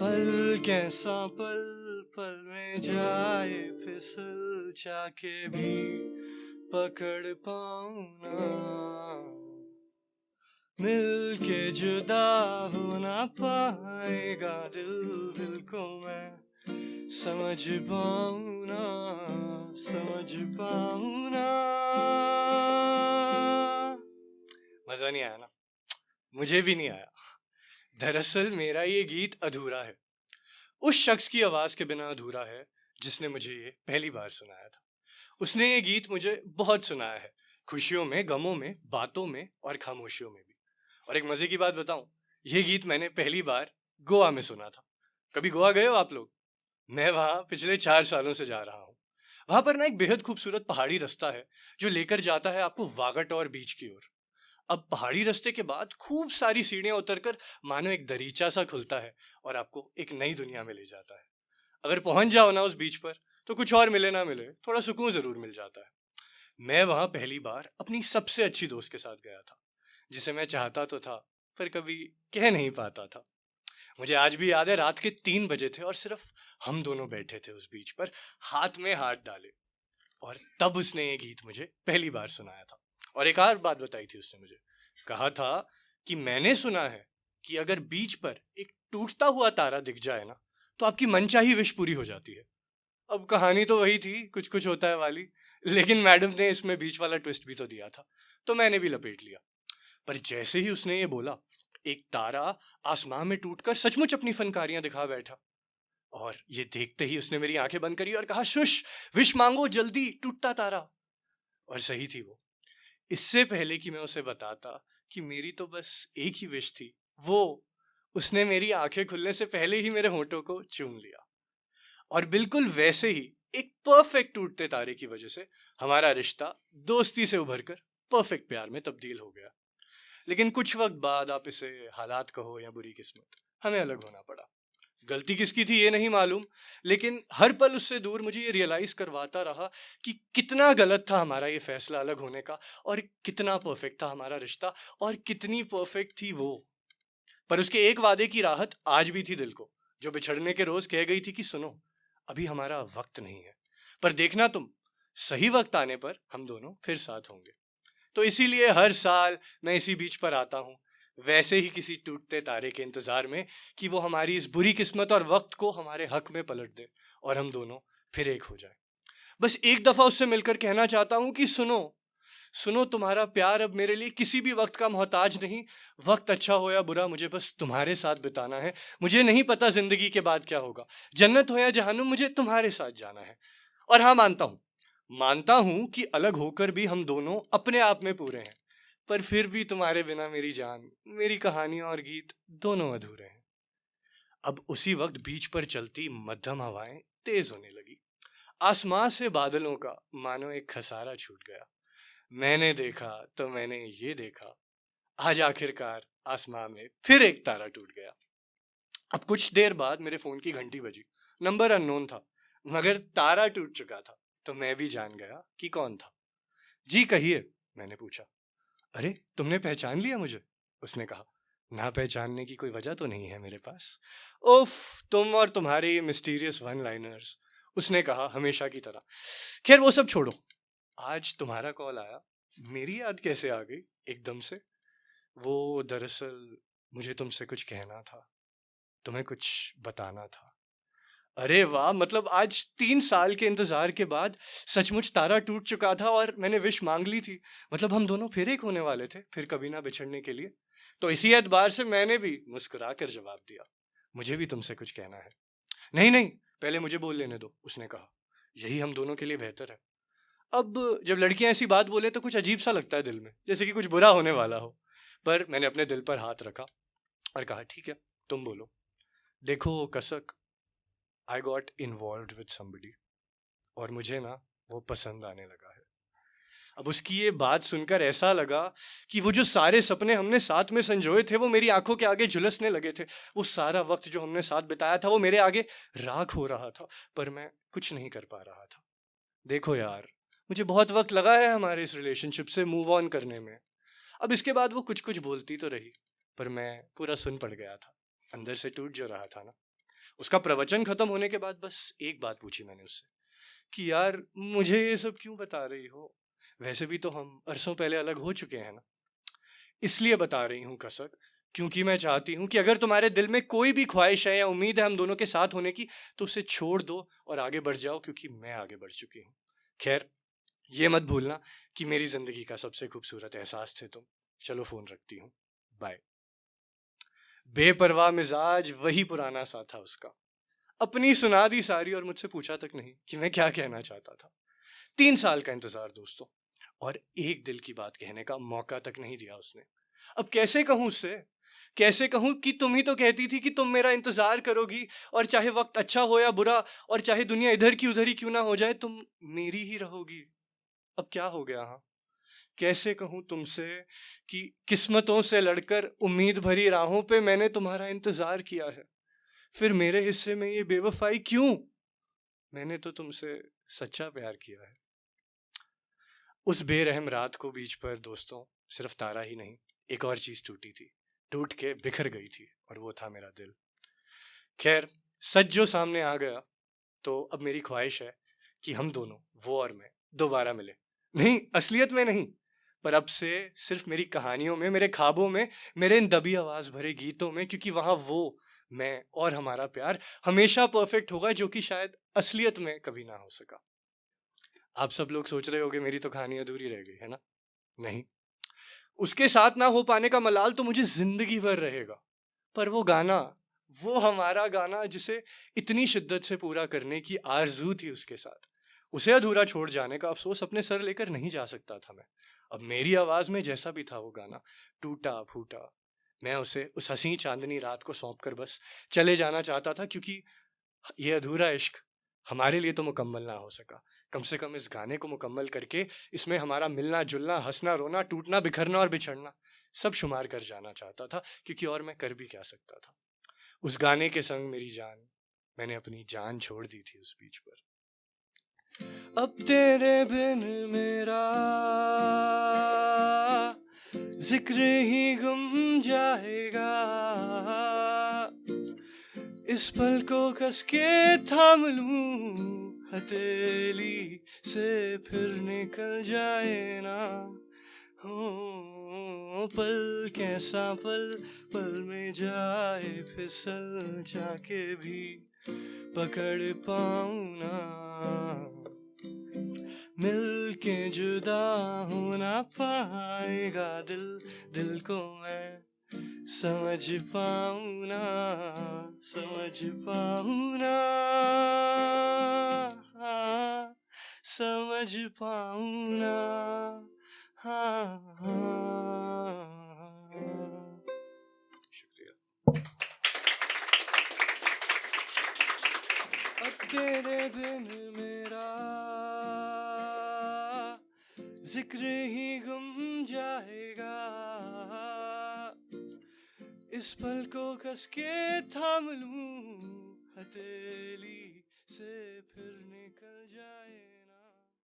पल कैसा पल पल में जाए फिसल जाके भी पकड़ पाऊं ना, मिल के जुदा हो ना पाएगा दिल दिल को मैं समझ पाऊं ना, समझ पाऊं ना। मजा नहीं आया ना? मुझे भी नहीं आया। दरअसल मेरा ये गीत अधूरा है, उस शख्स की आवाज के बिना अधूरा है जिसने मुझे ये पहली बार सुनाया था। उसने ये गीत मुझे बहुत सुनाया है, खुशियों में, गमों में, बातों में और खामोशियों में भी। और एक मजे की बात बताऊं, ये गीत मैंने पहली बार गोवा में सुना था। कभी गोवा गए हो आप लोग? मैं वहां पिछले 4 सालों से जा रहा हूँ। वहां पर ना एक बेहद खूबसूरत पहाड़ी रास्ता है जो लेकर जाता है आपको वागाटोर बीच की ओर। अब पहाड़ी रास्ते के बाद खूब सारी सीढ़ियां उतरकर मानो एक दरीचा सा खुलता है और आपको एक नई दुनिया में ले जाता है। अगर पहुंच जाओ ना उस बीच पर, तो कुछ और मिले ना मिले, थोड़ा सुकून जरूर मिल जाता है। मैं वहां पहली बार अपनी सबसे अच्छी दोस्त के साथ गया था, जिसे मैं चाहता तो था पर कभी कह नहीं पाता था। मुझे आज भी याद है, रात के 3 बजे थे और सिर्फ हम दोनों बैठे थे उस बीच पर, हाथ में हाथ डाले। और तब उसने ये गीत मुझे पहली बार सुनाया था। और एक और बात बताई थी उसने मुझे, कहा था कि मैंने सुना है कि अगर बीच पर एक टूटता हुआ तारा दिख जाए ना, तो आपकी मनचाही विश पूरी हो जाती है। अब कहानी तो वही थी, कुछ कुछ होता है वाली, लेकिन मैडम ने इसमें बीच वाला ट्विस्ट भी तो दिया था, तो मैंने भी लपेट लिया। पर जैसे ही उसने ये बोला, एक तारा आसमां में टूटकर सचमुच अपनी फनकारियां दिखा बैठा। और ये देखते ही उसने मेरी आंखें बंद करी और कहा, शुश, विश मांगो जल्दी, टूटता तारा। और सही थी वो। इससे पहले कि मैं उसे बताता कि मेरी तो बस एक ही विश थी, वो उसने मेरी आंखें खुलने से पहले ही मेरे होठों को चूम लिया। और बिल्कुल वैसे ही एक परफेक्ट टूटते तारे की वजह से हमारा रिश्ता दोस्ती से उभरकर परफेक्ट प्यार में तब्दील हो गया। लेकिन कुछ वक्त बाद, आप इसे हालात कहो या बुरी किस्मत, हमें अलग होना पड़ा। गलती किसकी थी ये नहीं मालूम, लेकिन हर पल उससे दूर मुझे ये रियलाइज करवाता रहा कि कितना गलत था हमारा ये फैसला अलग होने का, और कितना परफेक्ट था हमारा रिश्ता, और कितनी परफेक्ट थी वो। पर उसके एक वादे की राहत आज भी थी दिल को, जो बिछड़ने के रोज कह गई थी कि सुनो, अभी हमारा वक्त नहीं है, पर देखना तुम, सही वक्त आने पर हम दोनों फिर साथ होंगे। तो इसीलिए हर साल मैं इसी बीच पर आता हूँ, वैसे ही किसी टूटते तारे के इंतजार में, कि वो हमारी इस बुरी किस्मत और वक्त को हमारे हक में पलट दे और हम दोनों फिर एक हो जाए। बस एक दफा उससे मिलकर कहना चाहता हूँ कि सुनो, सुनो, तुम्हारा प्यार अब मेरे लिए किसी भी वक्त का मोहताज नहीं। वक्त अच्छा हो या बुरा, मुझे बस तुम्हारे साथ बिताना है। मुझे नहीं पता जिंदगी के बाद क्या होगा, जन्नत हो या जहन्नुम, मुझे तुम्हारे साथ जाना है। और हाँ, मानता हूं कि अलग होकर भी हम दोनों अपने आप में पूरे हैं, पर फिर भी तुम्हारे बिना मेरी जान, मेरी कहानियां और गीत दोनों अधूरे हैं। अब उसी वक्त बीच पर चलती मध्यम हवाएं तेज होने लगी। आसमां से बादलों का मानो एक खसारा छूट गया। मैंने देखा तो मैंने ये देखा, आज आखिरकार आसमां में फिर एक तारा टूट गया। अब कुछ देर बाद मेरे फोन की घंटी बजी। नंबर अननोन था, मगर तारा टूट चुका था, तो मैं भी जान गया कि कौन था। जी कहिए, मैंने पूछा। अरे, तुमने पहचान लिया मुझे? उसने कहा। ना पहचानने की कोई वजह तो नहीं है मेरे पास। उफ, तुम और तुम्हारे ये मिस्टीरियस वन लाइनर्स, उसने कहा हमेशा की तरह। खैर वो सब छोड़ो, आज तुम्हारा कॉल आया, मेरी याद कैसे आ गई एकदम से? वो दरअसल मुझे तुमसे कुछ कहना था, तुम्हें कुछ बताना था। अरे वाह, मतलब आज 3 साल के इंतजार के बाद सचमुच तारा टूट चुका था और मैंने विश मांग ली थी। मतलब हम दोनों फिर एक होने वाले थे, फिर कभी ना बिछड़ने के लिए। तो इसी एतबार से मैंने भी मुस्कुरा कर जवाब दिया, मुझे भी तुमसे कुछ कहना है। नहीं नहीं, पहले मुझे बोल लेने दो, उसने कहा। यही हम दोनों के लिए बेहतर है। अब जब लड़कियां ऐसी बात बोले तो कुछ अजीब सा लगता है दिल में, जैसे कि कुछ बुरा होने वाला हो। पर मैंने अपने दिल पर हाथ रखा और कहा, ठीक है, तुम बोलो। देखो कसक, I got involve with somebody, और मुझे ना वो पसंद आने लगा है। अब उसकी ये बात सुनकर ऐसा लगा कि वो जो सारे सपने हमने साथ में संजोए थे, वो मेरी आंखों के आगे झुलसने लगे थे। वो सारा वक्त जो हमने साथ बिताया था, वो मेरे आगे राख हो रहा था, पर मैं कुछ नहीं कर पा रहा था। देखो यार, मुझे बहुत वक्त लगा है हमारे इस रिलेशनशिप से मूव ऑन करने में। अब इसके बाद वो कुछ कुछ बोलती तो रही, पर मैं पूरा सुन पड़ गया था, अंदर से टूट जो रहा था ना। उसका प्रवचन खत्म होने के बाद बस एक बात पूछी मैंने उससे कि यार मुझे ये सब क्यों बता रही हो, वैसे भी तो हम अरसों पहले अलग हो चुके हैं ना। इसलिए बता रही हूँ कसक, क्योंकि मैं चाहती हूँ कि अगर तुम्हारे दिल में कोई भी ख्वाहिश है या उम्मीद है हम दोनों के साथ होने की, तो उसे छोड़ दो और आगे बढ़ जाओ, क्योंकि मैं आगे बढ़ चुकी हूँ। खैर, ये मत भूलना कि मेरी जिंदगी का सबसे खूबसूरत एहसास थे तुम। चलो फोन रखती हूँ, बाय। बेपरवाह मिजाज वही पुराना सा था उसका, अपनी सुना दी सारी और मुझसे पूछा तक नहीं कि मैं क्या कहना चाहता था। 3 साल का इंतजार दोस्तों, और एक दिल की बात कहने का मौका तक नहीं दिया उसने। अब कैसे कहूं उससे, कैसे कहूं कि तुम ही तो कहती थी कि तुम मेरा इंतजार करोगी, और चाहे वक्त अच्छा हो या बुरा, और चाहे दुनिया इधर की उधर ही क्यों ना हो जाए, तुम मेरी ही रहोगी। अब क्या हो गया? हाँ, कैसे कहूं तुमसे कि किस्मतों से लड़कर उम्मीद भरी राहों पे मैंने तुम्हारा इंतजार किया है, फिर मेरे हिस्से में ये बेवफाई क्यों? मैंने तो तुमसे सच्चा प्यार किया है। उस बेरहम रात को बीच पर दोस्तों, सिर्फ तारा ही नहीं, एक और चीज टूटी थी, टूट के बिखर गई थी, और वो था मेरा दिल। खैर, सच जो सामने आ गया, तो अब मेरी ख्वाहिश है कि हम दोनों, वो और मैं, दोबारा मिले। नहीं, असलियत में नहीं, पर अब से सिर्फ मेरी कहानियों में, मेरे ख्वाबों में, मेरे इन दबी आवाज भरे गीतों में, क्योंकि वहां वो, मैं और हमारा प्यार हमेशा परफेक्ट होगा, जो कि शायद असलियत में कभी ना हो सका। आप सब लोग सोच रहे होगे मेरी तो कहानी अधूरी रह गई है ना। नहीं, उसके साथ ना हो पाने का मलाल तो मुझे जिंदगी भर रहेगा। पर वो गाना, वो हमारा गाना जिसे इतनी शिद्दत से पूरा करने की आरजू थी उसके साथ, उसे अधूरा छोड़ जाने का अफसोस अपने सर लेकर नहीं जा सकता था मैं। अब मेरी आवाज में जैसा भी था वो गाना, टूटा फूटा, मैं उसे उस हसी चांदनी रात को सौंप कर बस चले जाना चाहता था, क्योंकि ये अधूरा इश्क हमारे लिए तो मुकम्मल ना हो सका। कम से कम इस गाने को मुकम्मल करके इसमें हमारा मिलना जुलना, हंसना रोना, टूटना बिखरना और बिछड़ना सब शुमार कर जाना चाहता था, क्योंकि और मैं कर भी क्या सकता था। उस गाने के संग मेरी जान, मैंने अपनी जान छोड़ दी थी उस बीच पर। अब तेरे बिन मेरा जिक्र ही गुम जाएगा, इस पल को कस के थाम लूं, हथेली से फिर निकल जाए ना। हो पल कैसा पल, पल में जाए फिसल जाके भी पकड़ पाऊं ना, मिल के जुदा हो ना पाएगा दिल, दिल को मैं समझ पाऊं ना, समझ पाऊं ना, समझ पाऊं ना। शुक्रिया। अब तेरे बिन मेरा जिक्र ही गुम जाएगा, इस पल को कस के थाम लूं, हथेली से